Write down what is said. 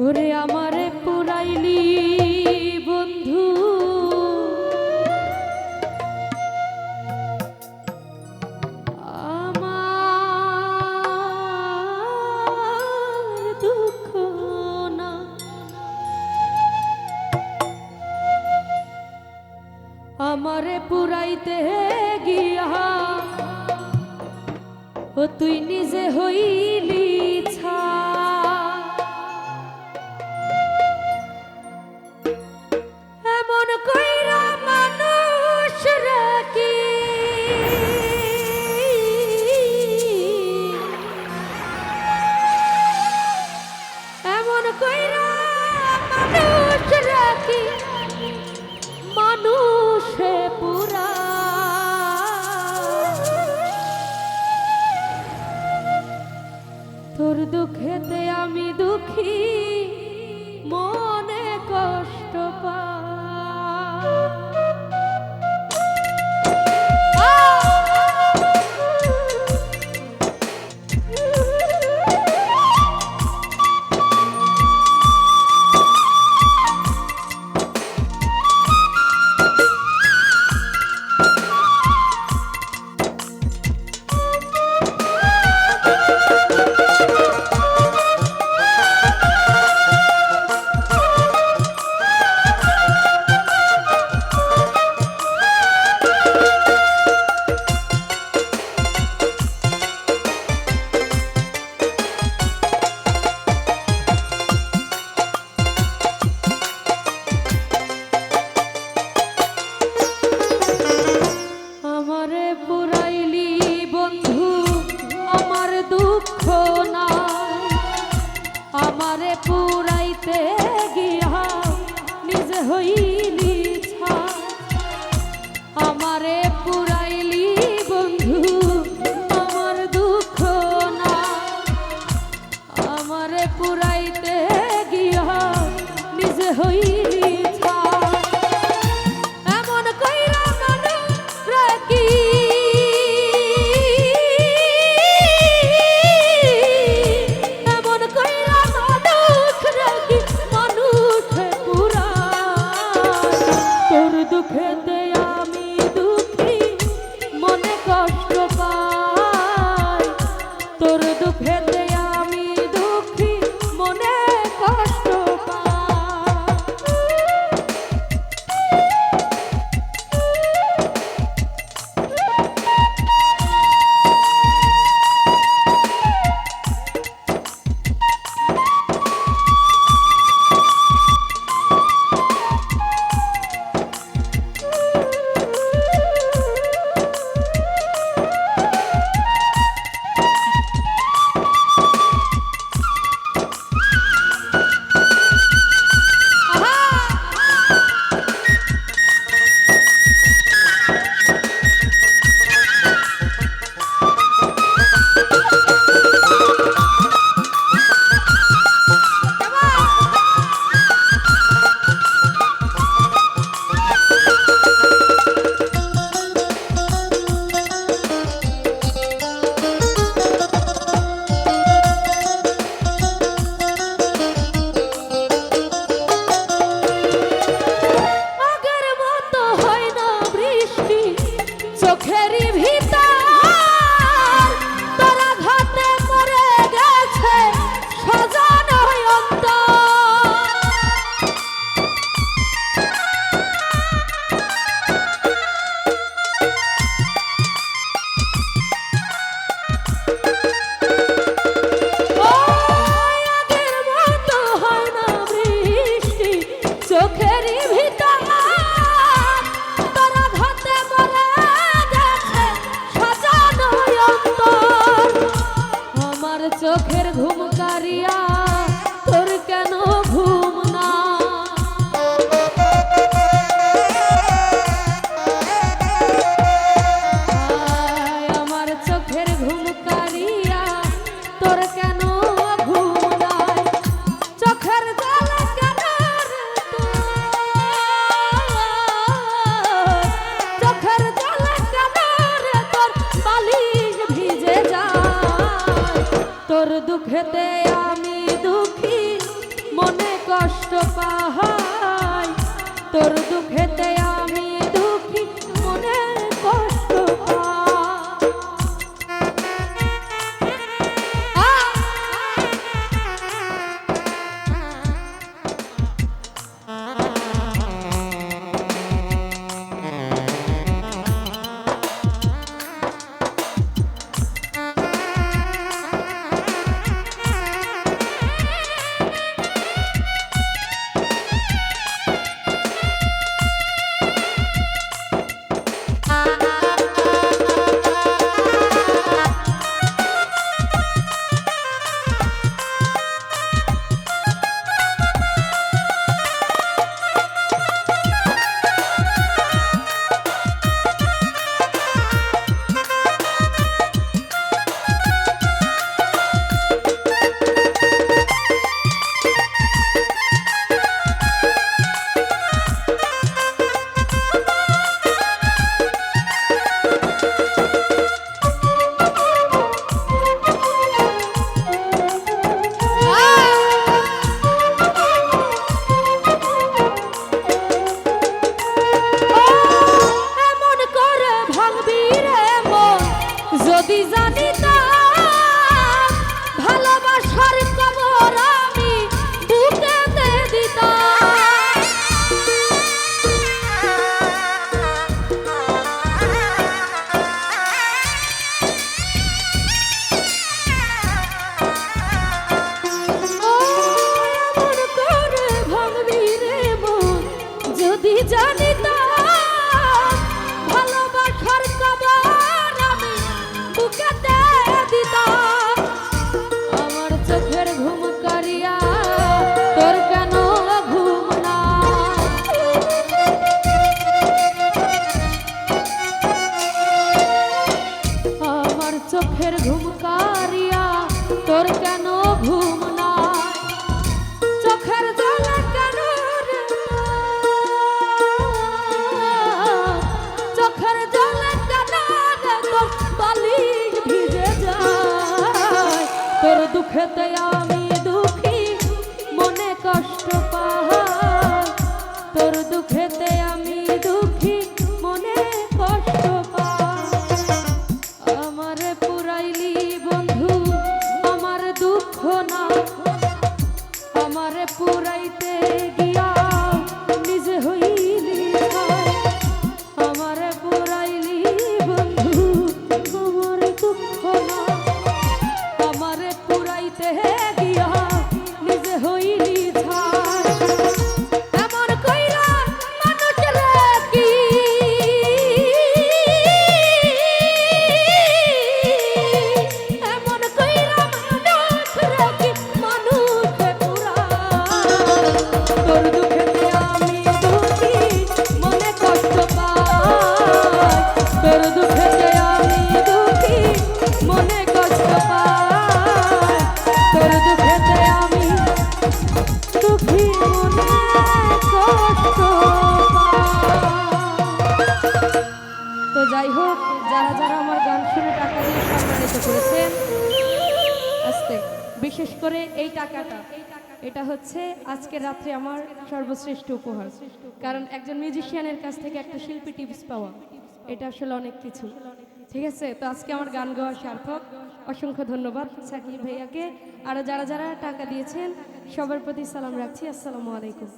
ওরে আমারে পুরাইলি বন্ধু, আমার দুঃখ না আমারে পুরাইতে গিয়া ও তুই নিজে হইলি ছা। এমন কইরা মানুষ রাখি এমন কইরা মানুষ রাখি মানুষে পুরা। তোর দুঃখেতে আমি দুঃখী মনে কষ্ট পাই। আমারে পুরাইতে গিয়া নিজে হইলি ছা। আমারে পুরাইলি বন্ধু আমার দুঃখ না, আমারে পুরাইতে গিয়া নিজে হইলি ছা। এমন কইরা মানুষ রাখি দুঃখেতে আমি দুঃখী মনে কষ্ট পাই। তোর দুঃখেতে আমি দুঃখী মনে কষ্ট চোখের ঘুম কারিয়া তোর কেন ঘুম না? আমার চোখের ঘুম কারিয়া তোর কেন ঘুম নাই? চোখের জলে কেন চোখের জলে কেন তোর বালিশ ভিজে যায়। তোর দুঃখেতে আমি দুঃখী মনে কষ্ট পাই, তোর দুঃখেতে আমি দুঃখী মনে কষ্ট যদি জানিতাম ভালোবাসার কবর আমি বুকেতে দিতাম। এমন করে ভাঙবি রে মন, যদি জানিতাম ভালোবাসার কবর আমি বুকেতে দিতাম। আমার চোখের ঘুম কারিয়া তোর কেন ঘুম না, আমার চোখের ঘুম কারিয়া তোর কেন ঘুম না, চোখের জলে কেন রে চোখের জলে কেন রে তোর বালিশ ভিজে যায়, তোর দুঃখেতে আমি দুঃখী মনে কষ্ট পাই, তোর দুঃখেতে আমি দুঃখী মনে কষ্ট পাই। আমারে পুরাইলি বন্ধু আমার দুঃখ না, আমারে পুরাইতে গিয়া নিজে হইলি ছাই, আমারে পুরাইলি বন্ধু আমার দুঃখ না, আমারে পুরাইতে গিয়া নিজে হইলি ছাই। এমন কইরা মানুষ রাখি এমন কইরা মানুষ রাখি মানুষে পুরাই, তোর দুঃখেতে আমি দুঃখী মনে কষ্ট পাই, তোর দুঃখেতে আমি দুঃখী মনে কষ্ট পাই, তোর দুঃখেতে আমি দুঃখী মনে কষ্ট পাই। তো যাই হোক, যারা যারা আমার গান শুনে টাকা দিয়ে সম্মানিত করেছেন, আস্তে বিশেষ করে এই টাকাটা, এটা হচ্ছে আজকের রাত্রে আমার সর্বশ্রেষ্ঠ উপহার। কারণ একজন মিউজিশিয়ানের কাছ থেকে একটা শিল্পী টিপস পাওয়া, এটা আসলে অনেক কিছু। ঠিক আছে, তো আজকে আমার গান গাওয়া সার্থক। অসংখ্য ধন্যবাদ সাকিব ভাইয়াকে। আর যারা যারা টাকা দিয়েছেন সবার প্রতি সালাম রাখছি। আসসালামু আলাইকুম।